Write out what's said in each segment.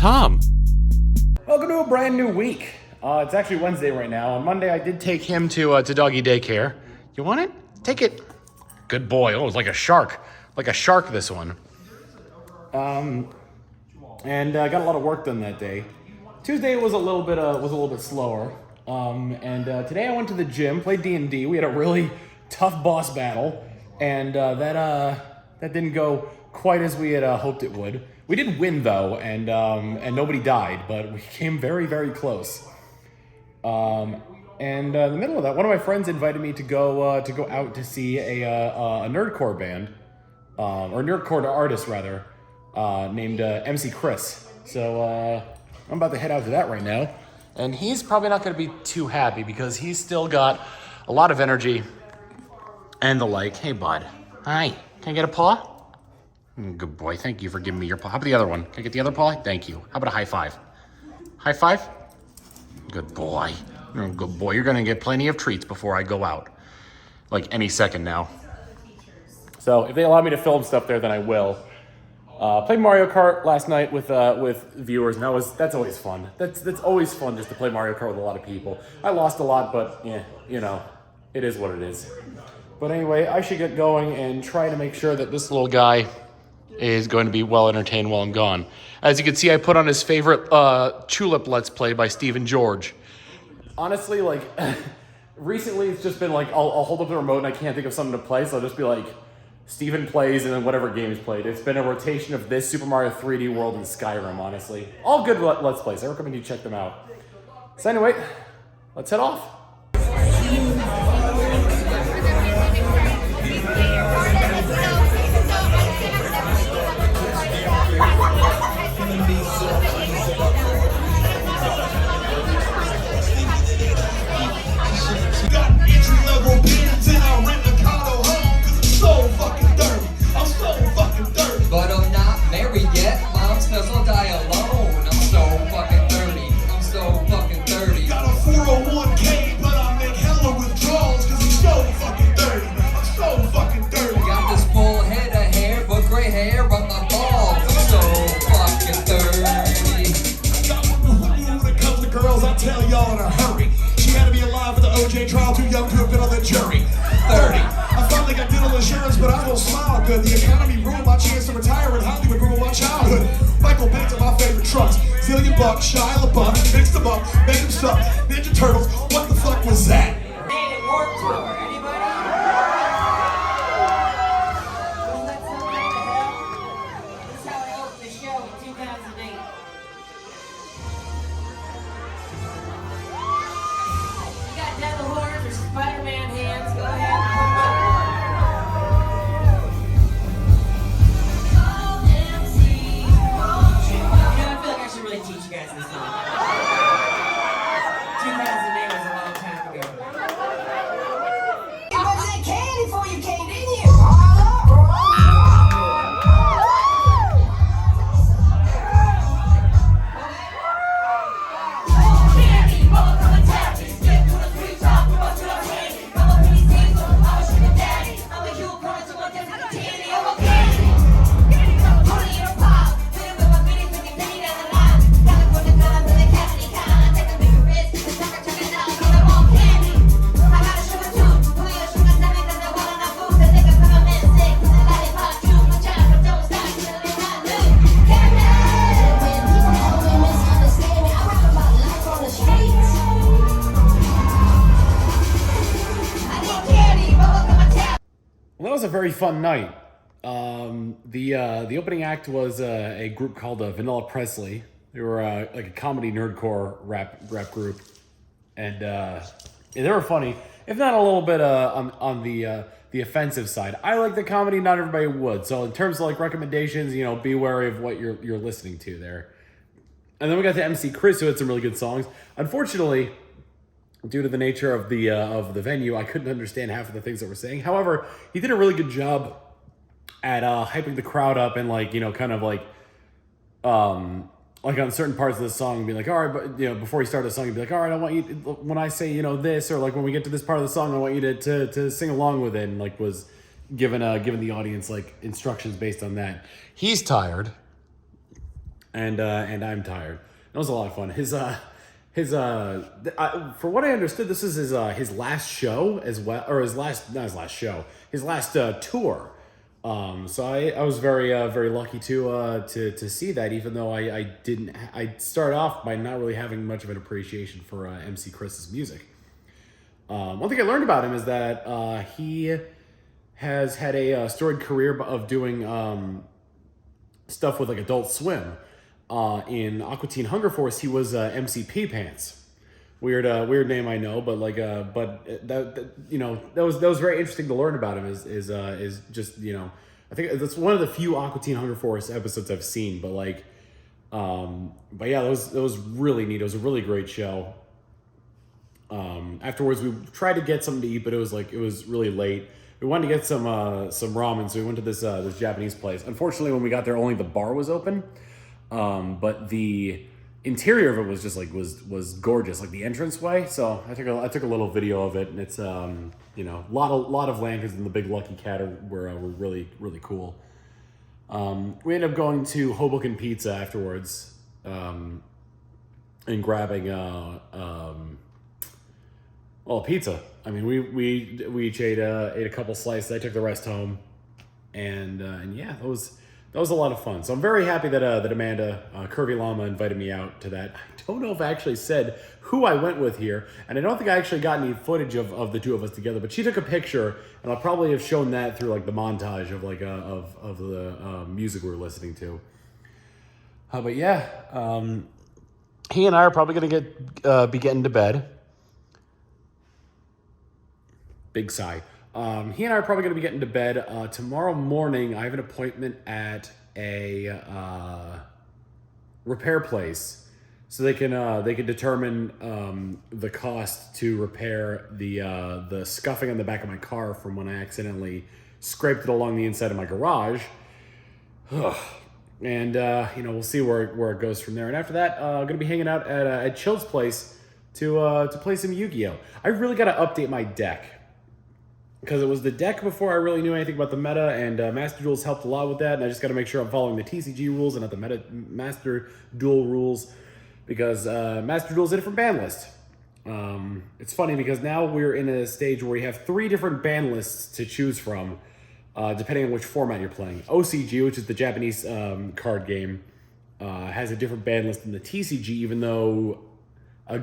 Tom. Welcome to a brand new week. It's actually Wednesday right now. On Monday, I did take him to doggy daycare. You want it? Take it. Good boy. Oh, it's like a shark. Like a shark, this one. And I got a lot of work done that day. Tuesday was a little bit slower. And today I went to the gym, played D&D. We had a really tough boss battle, and that didn't go quite as we had hoped it would. We did win though, and nobody died, but we came very, very close. And in the middle of that, one of my friends invited me to go out to see a nerdcore band, or nerdcore artist rather, named MC Chris. So I'm about to head out to that right now, and he's probably not going to be too happy because he's still got a lot of energy and the like. Hey, bud. Hi. Can I get a paw? Good boy. Thank you for giving me your paw. How about the other one? Can I get the other paw? Thank you. How about a high five? High five? Good boy. You're a good boy. You're going to get plenty of treats before I go out. Like any second now. So if they allow me to film stuff there, then I will. Played Mario Kart last night with viewers, and that's always fun. That's always fun just to play Mario Kart with a lot of people. I lost a lot, but yeah, you know, it is what it is. But anyway, I should get going and try to make sure that this little guy is going to be well entertained while I'm gone. As you can see, I put on his favorite Tulip Let's Play by Stephen George. Honestly, like, recently it's just been like, I'll hold up the remote and I can't think of something to play, so I'll just be like, Steven plays and then whatever game is played. It's been a rotation of this, Super Mario 3D World, and Skyrim, honestly. All good Let's Plays. I recommend you check them out. So anyway, let's head off. But I'm not married yet, mom says I'll die alone. I'm so fucking dirty, I'm so fucking dirty. Got a 401k, but I make hella withdrawals cause I'm so fucking dirty. I'm so fucking dirty. Got this full head of hair, but gray hair on my balls. I'm so fucking dirty. I got one when it comes to girls, I'll tell y'all in a hurry. She had to be alive for the OJ trial, too young to have been on the jury. 30. I felt like I did all insurance, but I don't smile good. The economy ruined my chance to retire in Hollywood, ruined my childhood. Michael Bates are my favorite trucks. Zillion Buck, Shia LaBeouf, mix them up, make them suck. Ninja Turtles, what the fuck was that? Made it Warped Tour. Anybody? Well, let's know what the hell. This is how I opened the show in 2008. You got devil horns or Spider-Man hands. Go ahead and put them up. I feel like I should really teach you guys this song. 2008 was a long time ago. You got that candy before you came, didn't you? Well, that was a very fun night. The opening act was a group called Vanilla Presley. They were like a comedy nerdcore rap group, and they were funny, if not a little bit on the offensive side. I like the comedy, not everybody would. So in terms of like recommendations, you know, be wary of what you're listening to there. And then we got to MC Chris, who had some really good songs. Unfortunately, due to the nature of the venue, I couldn't understand half of the things that we're saying. However, he did a really good job at hyping the crowd up and, like, you know, kind of like on certain parts of the song, be like, all right, but, you know, before he started the song, he'd be like, all right, I want you, when I say, you know, this, or like when we get to this part of the song, I want you to sing along with it, and like was given the audience like instructions based on that. He's tired. and I'm tired. That was a lot of fun. For what I understood, this is his last show as well, or his last tour. So I was very lucky to see that, even though I started off by not really having much of an appreciation for MC Chris's music. One thing I learned about him is that he has had a storied career of doing stuff with like Adult Swim. In Aqua Teen Hunger Force, he was MCP Pants. Weird name, I know, but that was very interesting to learn about him. Is just, you know, I think that's one of the few Aqua Teen Hunger Force episodes I've seen. But yeah, that was really neat. It was a really great show. Afterwards, we tried to get something to eat, but it was really late. We wanted to get some ramen, so we went to this Japanese place. Unfortunately, when we got there, only the bar was open. But the interior of it was just was gorgeous, like the entranceway. So I took a little video of it, and it's you know, lot of lanterns and the big lucky cat were really cool. We ended up going to Hoboken Pizza afterwards, and grabbing pizza. I mean, we each ate a couple slices. I took the rest home, and yeah, that was a lot of fun. So I'm very happy that Amanda, Curvy Llama, invited me out to that. I don't know if I actually said who I went with here, and I don't think I actually got any footage of the two of us together, but she took a picture, and I'll probably have shown that through like the montage of of the music we were listening to. But yeah, he and I are probably gonna be getting to bed. Big sigh. He and I are probably going to be getting to bed. Tomorrow morning, I have an appointment at a repair place, so they can determine the cost to repair the scuffing on the back of my car from when I accidentally scraped it along the inside of my garage. And you know, we'll see where it goes from there. And after that, I'm gonna be hanging out at Chill's place to play some Yu-Gi-Oh! I really got to update my deck, because it was the deck before I really knew anything about the meta, and Master Duels helped a lot with that, and I just got to make sure I'm following the TCG rules and not the Master Duel rules, because Master Duel is a different ban list. It's funny because now we're in a stage where we have 3 different ban lists to choose from, depending on which format you're playing. OCG, which is the Japanese card game, has a different ban list than the TCG, even though a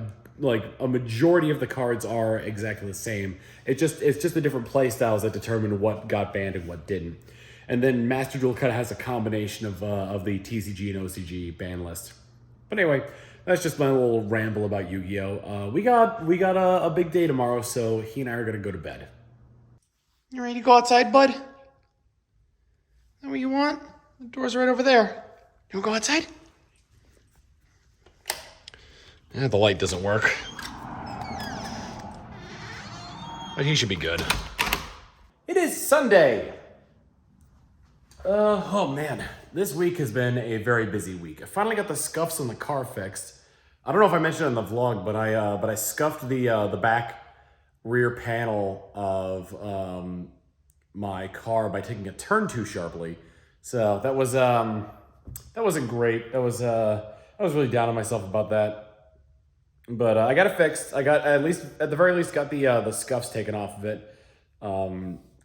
majority of the cards are exactly the same. It's just the different play styles that determine what got banned and what didn't. And then Master Duel kind of has a combination of the TCG and OCG ban list. But anyway, that's just my little ramble about Yu-Gi-Oh! We got a big day tomorrow, so he and I are gonna go to bed. You ready to go outside, bud? Is that what you want? The door's right over there. You wanna go outside? The light doesn't work. But he should be good. It is Sunday. Oh man, this week has been a very busy week. I finally got the scuffs on the car fixed. I don't know if I mentioned it in the vlog, but I scuffed the back rear panel of my car by taking a turn too sharply. So that wasn't great. I was really down on myself about that. But I got it fixed. I got at the very least got the scuffs taken off of it.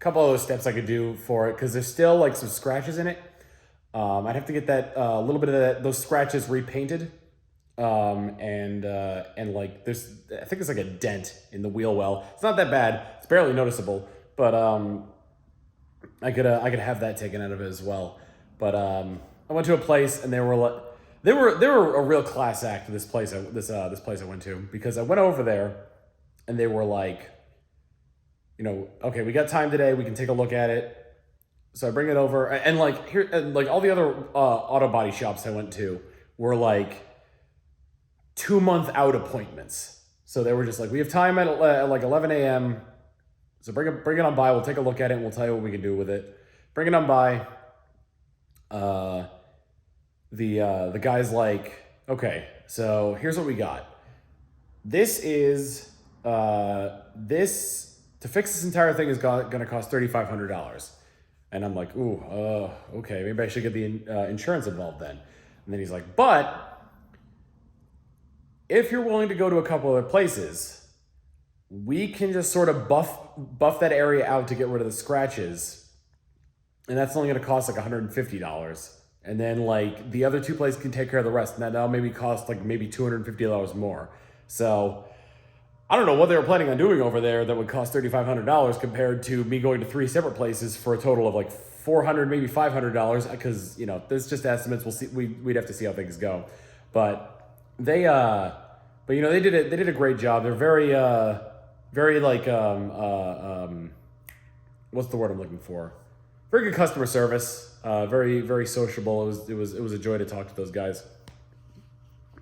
Couple of those steps I could do for it, because there's still like some scratches in it. I'd have to get that a little bit of those scratches repainted. And like I think there's like a dent in the wheel well. It's not that bad. It's barely noticeable. But I could have that taken out of it as well. But I went to a place and they were a real class act. This place I went to, because I went over there and they were like, you know, okay, we got time today. We can take a look at it. So I bring it over, and like here, and like all the other auto body shops I went to were like 2-month out appointments. So they were just like, we have time at like 11 a.m. So bring it on by. We'll take a look at it and we'll tell you what we can do with it. Bring it on by. The guy's like, okay, so here's what we got. This is to fix this entire thing is going to cost $3,500. And I'm like, ooh, okay, maybe I should get the insurance involved then. And then he's like, but if you're willing to go to a couple other places, we can just sort of buff that area out to get rid of the scratches. And that's only going to cost like $150. And then like the other two places can take care of the rest. And that'll maybe cost like maybe $250 more. So I don't know what they were planning on doing over there that would cost $3,500 compared to me going to 3 separate places for a total of like $400, maybe $500. Because, you know, there's just estimates. We'll see. We'd have to see how things go. But they, but you know, they did a great job. They're very like, what's the word I'm looking for? Very good customer service. Very, very sociable. It was a joy to talk to those guys.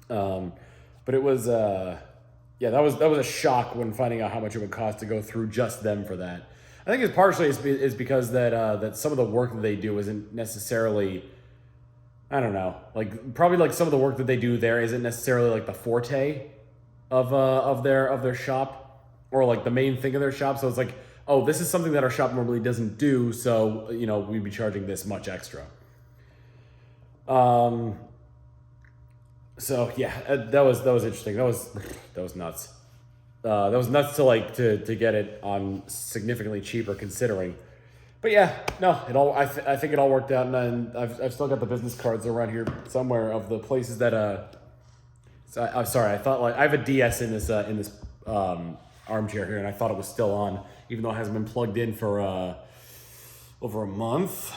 But it was, yeah, that was a shock when finding out how much it would cost to go through just them for that. I think it's partially is because that some of the work that they do isn't necessarily, I don't know, like probably like some of the work that they do there isn't necessarily like the forte of their shop or like the main thing of their shop. So it's like, oh, this is something that our shop normally doesn't do, so, you know, we'd be charging this much extra. So yeah, that was interesting. That was nuts. That was nuts to get it on significantly cheaper considering. But yeah, no, I think it all worked out, and I've still got the business cards around here somewhere of the places that I'm sorry, I thought like I have a DS in this armchair here, and I thought it was still on, even though it hasn't been plugged in for over a month.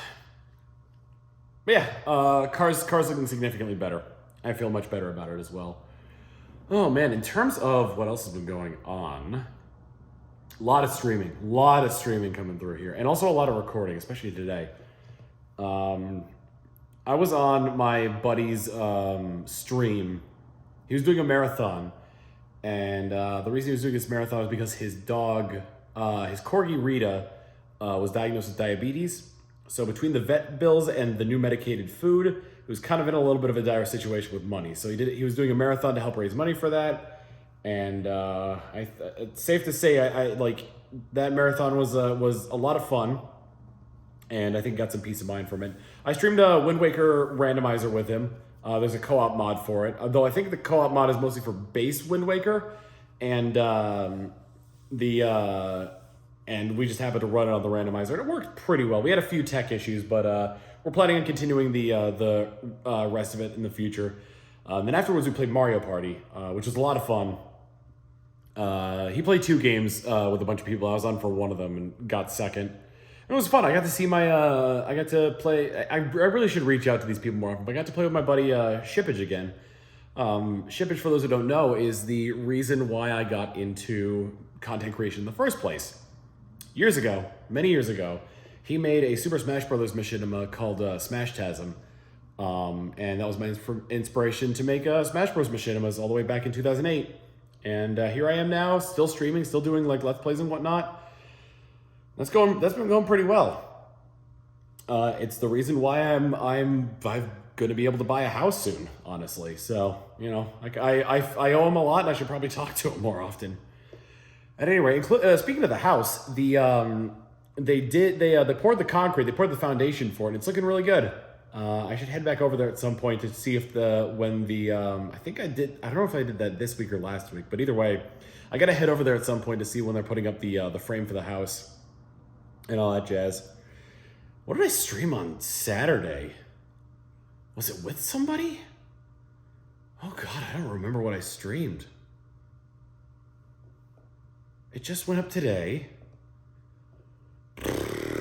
But yeah, car's looking significantly better. I feel much better about it as well. Oh man, in terms of what else has been going on, a lot of streaming coming through here, and also a lot of recording, especially today. I was on my buddy's stream. He was doing a marathon, and the reason he was doing this marathon was because his dog, his corgi Rita, was diagnosed with diabetes. So between the vet bills and the new medicated food, he was kind of in a little bit of a dire situation with money. So he was doing a marathon to help raise money for that. And it's safe to say I like that marathon was a lot of fun, and I think got some peace of mind from it. I streamed a Wind Waker randomizer with him. There's a co-op mod for it, though I think the co-op mod is mostly for base Wind Waker, and and we just happened to run it on the randomizer, and it worked pretty well. We had a few tech issues, but we're planning on continuing the rest of it in the future. Then afterwards, we played Mario Party, which was a lot of fun. He played 2 games with a bunch of people. I was on for one of them and got second. It was fun. I got to see my, I got to play, I really should reach out to these people more often, but I got to play with my buddy Shippage again. Shippage, for those who don't know, is the reason why I got into content creation in the first place. Years ago, many years ago, he made a Super Smash Bros. Machinima called Smashtasm. And that was my inspiration to make Smash Bros. Machinimas all the way back in 2008. And here I am now, still streaming, still doing like Let's Plays and whatnot. That's been going pretty well. It's the reason why I'm going to be able to buy a house soon, honestly. So, you know, like I owe him a lot, and I should probably talk to him more often. At any rate, speaking of the house, they poured the concrete, they poured the foundation for it, and it's looking really good. I should head back over there at some point to see if I think I don't know if I did that this week or last week, but either way, I gotta head over there at some point to see when they're putting up the frame for the house and all that jazz. What did I stream on Saturday? Was it with somebody? Oh God, I don't remember what I streamed. It just went up today.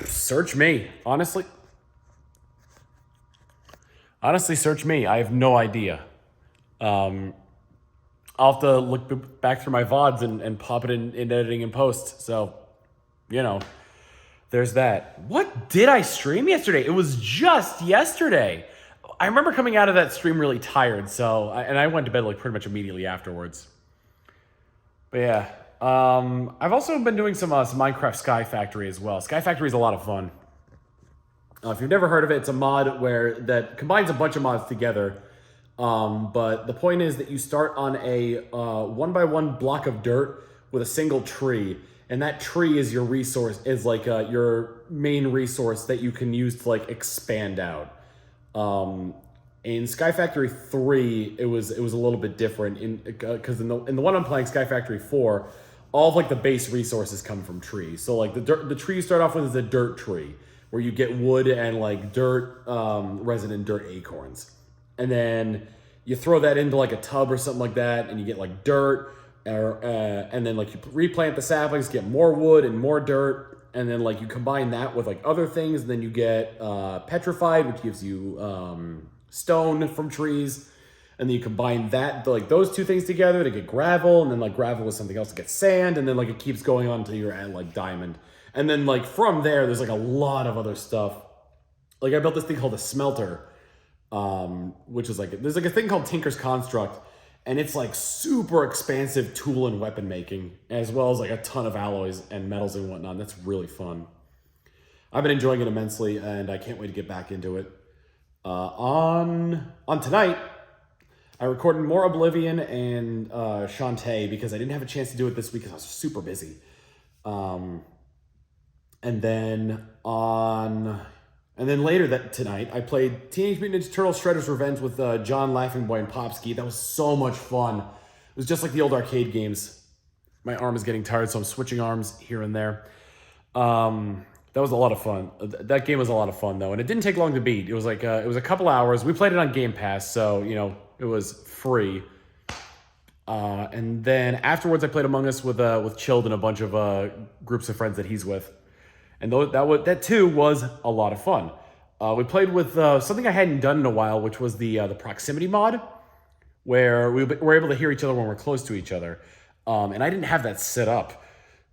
Search me, honestly. Honestly, search me. I have no idea. I'll have to look back through my VODs and pop it in editing and post. So, you know, there's that. What did I stream yesterday? It was just yesterday. I remember coming out of that stream really tired. And I went to bed like pretty much immediately afterwards. But yeah, I've also been doing some Minecraft Sky Factory as well. Sky Factory is a lot of fun. If you've never heard of it, it's a mod that combines a bunch of mods together. But the point is that you start on a 1x1 block of dirt with a single tree, and that tree is your resource, is like your main resource that you can use to like expand out. In Sky Factory 3, it was a little bit different because in the one I'm playing, Sky Factory 4, all of like the base resources come from trees. So like the tree you start off with is a dirt tree where you get wood and like dirt, resident dirt acorns. And then you throw that into like a tub or something like that and you get like dirt and then like you replant the saplings, get more wood and more dirt. And then like you combine that with like other things and then you get petrified, which gives you stone from trees. And then you combine that, like those two things together to get gravel, and then like gravel with something else to get sand, and then like it keeps going on until you're at like diamond. And then like from there, there's like a lot of other stuff. Like I built this thing called a smelter, which is like, there's like a thing called Tinker's Construct, and it's like super expansive tool and weapon making, as well as like a ton of alloys and metals and whatnot. That's really fun. I've been enjoying it immensely, and I can't wait to get back into it. On tonight, I recorded more Oblivion and Shantae because I didn't have a chance to do it this week because I was super busy. And then later tonight, I played Teenage Mutant Ninja Turtles Shredder's Revenge with John, Laughing Boy, and Popsky. That was so much fun. It was just like the old arcade games. My arm is getting tired, so I'm switching arms here and there. That was a lot of fun. That game was a lot of fun, though, and it didn't take long to beat. It was like it was a couple hours. We played it on Game Pass, so you know it was free. And then afterwards, I played Among Us with Chilled and a bunch of groups of friends that he's with, and that too was a lot of fun. We played with something I hadn't done in a while, which was the proximity mod, where we were able to hear each other when we're close to each other, and I didn't have that set up.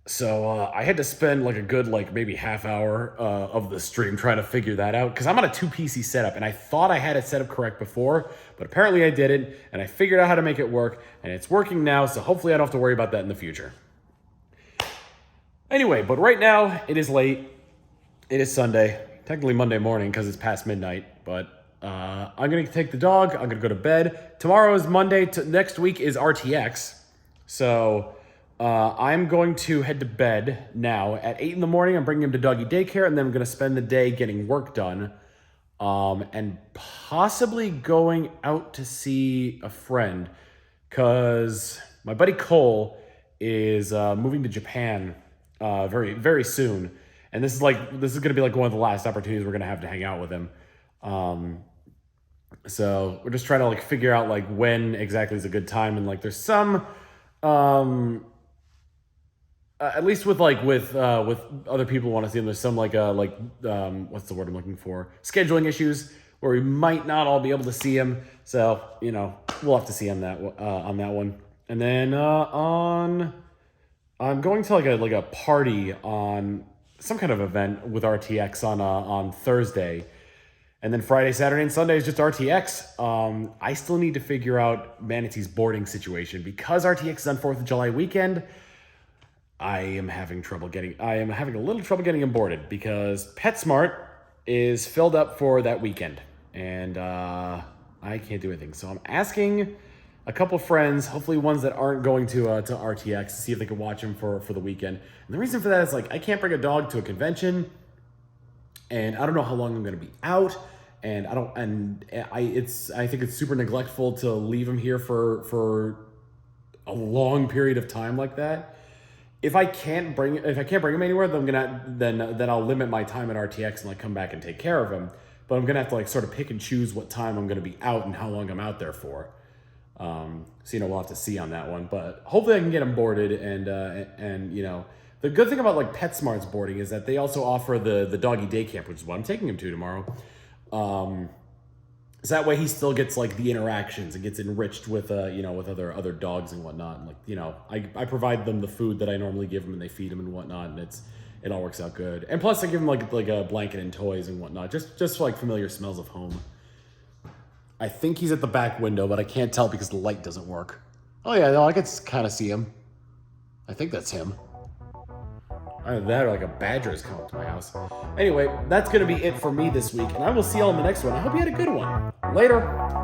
So I had to spend like a good like maybe half hour of the stream trying to figure that out because I'm on a 2 PC setup and I thought I had it set up correct before, but apparently I didn't, and I figured out how to make it work, and it's working now, so hopefully I don't have to worry about that in the future. Anyway, but right now it is late. It is Sunday, technically Monday morning because it's past midnight, but I'm going to take the dog, I'm going to go to bed. Tomorrow is Monday, next week is RTX, so I'm going to head to bed now. At 8 in the morning, I'm bringing him to doggy daycare, and then I'm going to spend the day getting work done, and possibly going out to see a friend, because my buddy Cole is moving to Japan very, very soon, and this is going to be like one of the last opportunities we're going to have to hang out with him. So we're just trying to like figure out like when exactly is a good time, and like there's some at least with other people who want to see him, there's some what's the word I'm looking for? Scheduling issues where we might not all be able to see him. So, you know, we'll have to see on that one. And then I'm going to like a party on some kind of event with RTX on Thursday. And then Friday, Saturday, and Sunday is just RTX. I still need to figure out Manatee's boarding situation because RTX is on 4th of July weekend. I am having a little trouble getting him boarded because PetSmart is filled up for that weekend, and I can't do anything. So I'm asking a couple friends, hopefully ones that aren't going to RTX, to see if they can watch him for the weekend. And the reason for that is like I can't bring a dog to a convention, and I don't know how long I'm going to be out, and I think it's super neglectful to leave him here for a long period of time like that. If I can't bring him anywhere, then I'll limit my time at RTX and like come back and take care of him. But I'm gonna have to like sort of pick and choose what time I'm gonna be out and how long I'm out there for. So you know, we'll have to see on that one. But hopefully I can get him boarded, and you know, the good thing about like PetSmart's boarding is that they also offer the doggy day camp, which is what I'm taking him to tomorrow. So that way he still gets like the interactions and gets enriched with with other dogs and whatnot. And like, you know, I provide them the food that I normally give them, and they feed him and whatnot, and it all works out good. And plus I give him like a blanket and toys and whatnot, just like familiar smells of home. I think he's at the back window, but I can't tell because the light doesn't work. Oh yeah, no, I can kind of see him. I think that's him. Either that or like a badger has come up to my house. Anyway, that's going to be it for me this week, and I will see y'all in the next one. I hope you had a good one. Later.